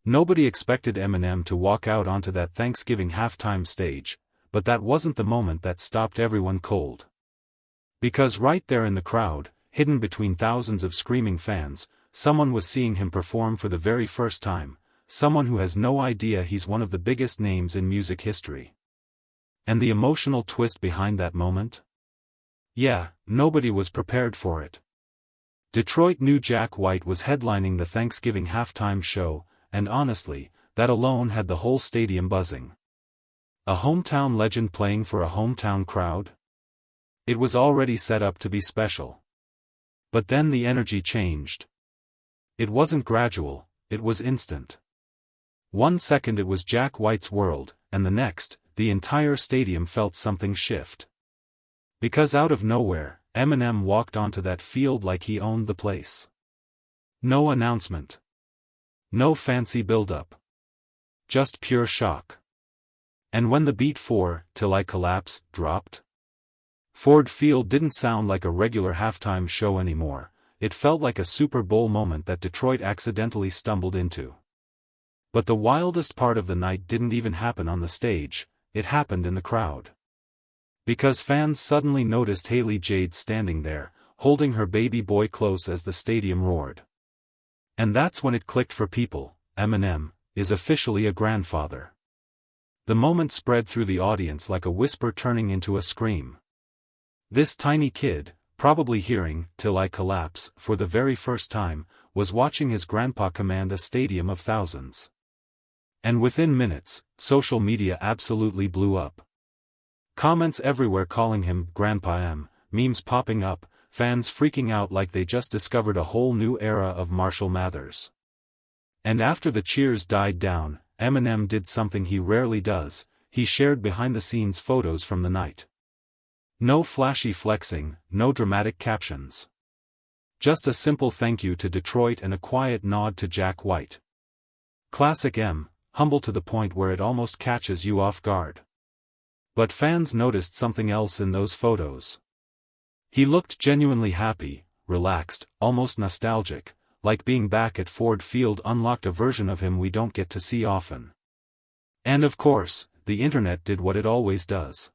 Nobody expected Eminem to walk out onto that Thanksgiving halftime stage, but that wasn't the moment that stopped everyone cold. Because right there in the crowd, hidden between thousands of screaming fans, someone was seeing him perform for the very first time, someone who has no idea he's one of the biggest names in music history. And the emotional twist behind that moment? Yeah, nobody was prepared for it. Detroit knew Jack White was headlining the Thanksgiving halftime show, and honestly, that alone had the whole stadium buzzing. A hometown legend playing for a hometown crowd? It was already set up to be special. But then the energy changed. It wasn't gradual, it was instant. 1 second it was Jack White's world, and the next, the entire stadium felt something shift. Because out of nowhere, Eminem walked onto that field like he owned the place. No announcement. No fancy build-up. Just pure shock. And when the beat for "Till I Collapse" dropped, Ford Field didn't sound like a regular halftime show anymore, it felt like a Super Bowl moment that Detroit accidentally stumbled into. But the wildest part of the night didn't even happen on the stage, it happened in the crowd. Because fans suddenly noticed Haley Jade standing there, holding her baby boy close as the stadium roared. And that's when it clicked for people, Eminem is officially a grandfather. The moment spread through the audience like a whisper turning into a scream. This tiny kid, probably hearing "Till I Collapse" for the very first time, was watching his grandpa command a stadium of thousands. And within minutes, social media absolutely blew up. Comments everywhere calling him Grandpa M, memes popping up, fans freaking out like they just discovered a whole new era of Marshall Mathers. And after the cheers died down, Eminem did something he rarely does, he shared behind-the-scenes photos from the night. No flashy flexing, no dramatic captions. Just a simple thank you to Detroit and a quiet nod to Jack White. Classic M, humble to the point where it almost catches you off guard. But fans noticed something else in those photos. He looked genuinely happy, relaxed, almost nostalgic, like being back at Ford Field unlocked a version of him we don't get to see often. And of course, the internet did what it always does.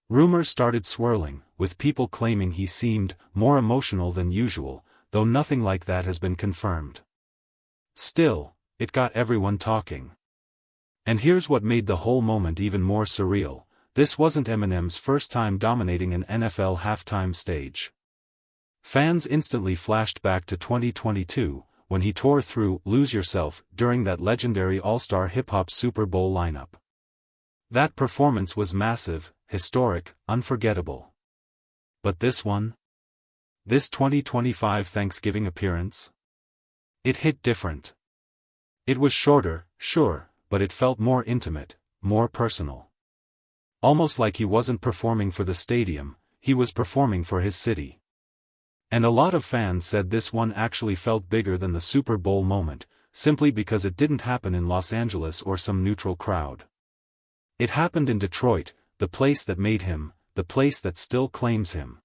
Rumors started swirling, with people claiming he seemed more emotional than usual, though nothing like that has been confirmed. Still, it got everyone talking. And here's what made the whole moment even more surreal. This wasn't Eminem's first time dominating an NFL halftime stage. Fans instantly flashed back to 2022, when he tore through "Lose Yourself" during that legendary all-star hip-hop Super Bowl lineup. That performance was massive, historic, unforgettable. But this one? This 2025 Thanksgiving appearance? It hit different. It was shorter, sure, but it felt more intimate, more personal. Almost like he wasn't performing for the stadium, he was performing for his city. And a lot of fans said this one actually felt bigger than the Super Bowl moment, simply because it didn't happen in Los Angeles or some neutral crowd. It happened in Detroit, the place that made him, the place that still claims him.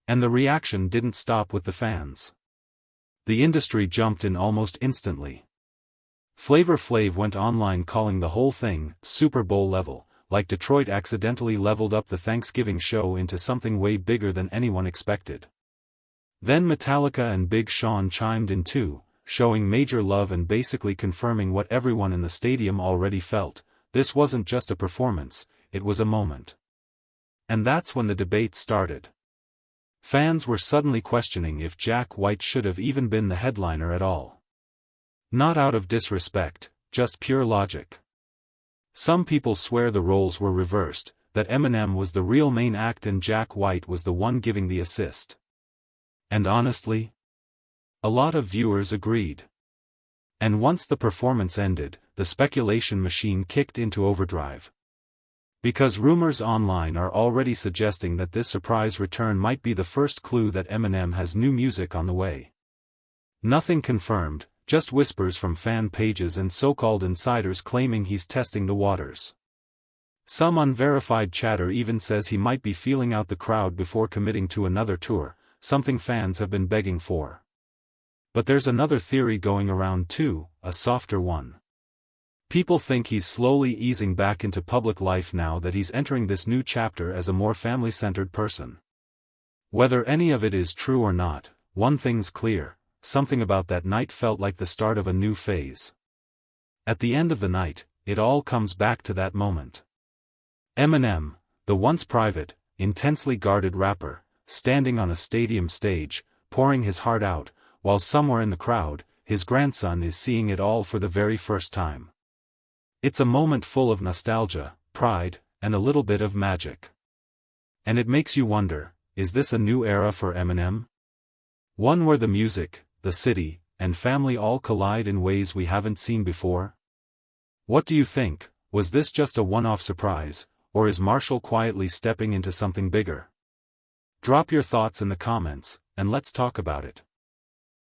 And the reaction didn't stop with the fans. The industry jumped in almost instantly. Flavor Flav went online calling the whole thing Super Bowl level, like Detroit accidentally leveled up the Thanksgiving show into something way bigger than anyone expected. Then Metallica and Big Sean chimed in too, showing major love and basically confirming what everyone in the stadium already felt: this wasn't just a performance, it was a moment. And that's when the debate started. Fans were suddenly questioning if Jack White should have even been the headliner at all. Not out of disrespect, just pure logic. Some people swear the roles were reversed, that Eminem was the real main act and Jack White was the one giving the assist. And honestly, a lot of viewers agreed. And once the performance ended, the speculation machine kicked into overdrive. Because rumors online are already suggesting that this surprise return might be the first clue that Eminem has new music on the way. Nothing confirmed, just whispers from fan pages and so-called insiders claiming he's testing the waters. Some unverified chatter even says he might be feeling out the crowd before committing to another tour, something fans have been begging for. But there's another theory going around too, a softer one. People think he's slowly easing back into public life now that he's entering this new chapter as a more family-centered person. Whether any of it is true or not, one thing's clear, something about that night felt like the start of a new phase. At the end of the night, it all comes back to that moment. Eminem, the once private, intensely guarded rapper, standing on a stadium stage, pouring his heart out, while somewhere in the crowd, his grandson is seeing it all for the very first time. It's a moment full of nostalgia, pride, and a little bit of magic. And it makes you wonder, is this a new era for Eminem? One where the music, the city, and family all collide in ways we haven't seen before? What do you think? Was this just a one-off surprise, or is Marshall quietly stepping into something bigger? Drop your thoughts in the comments, and let's talk about it.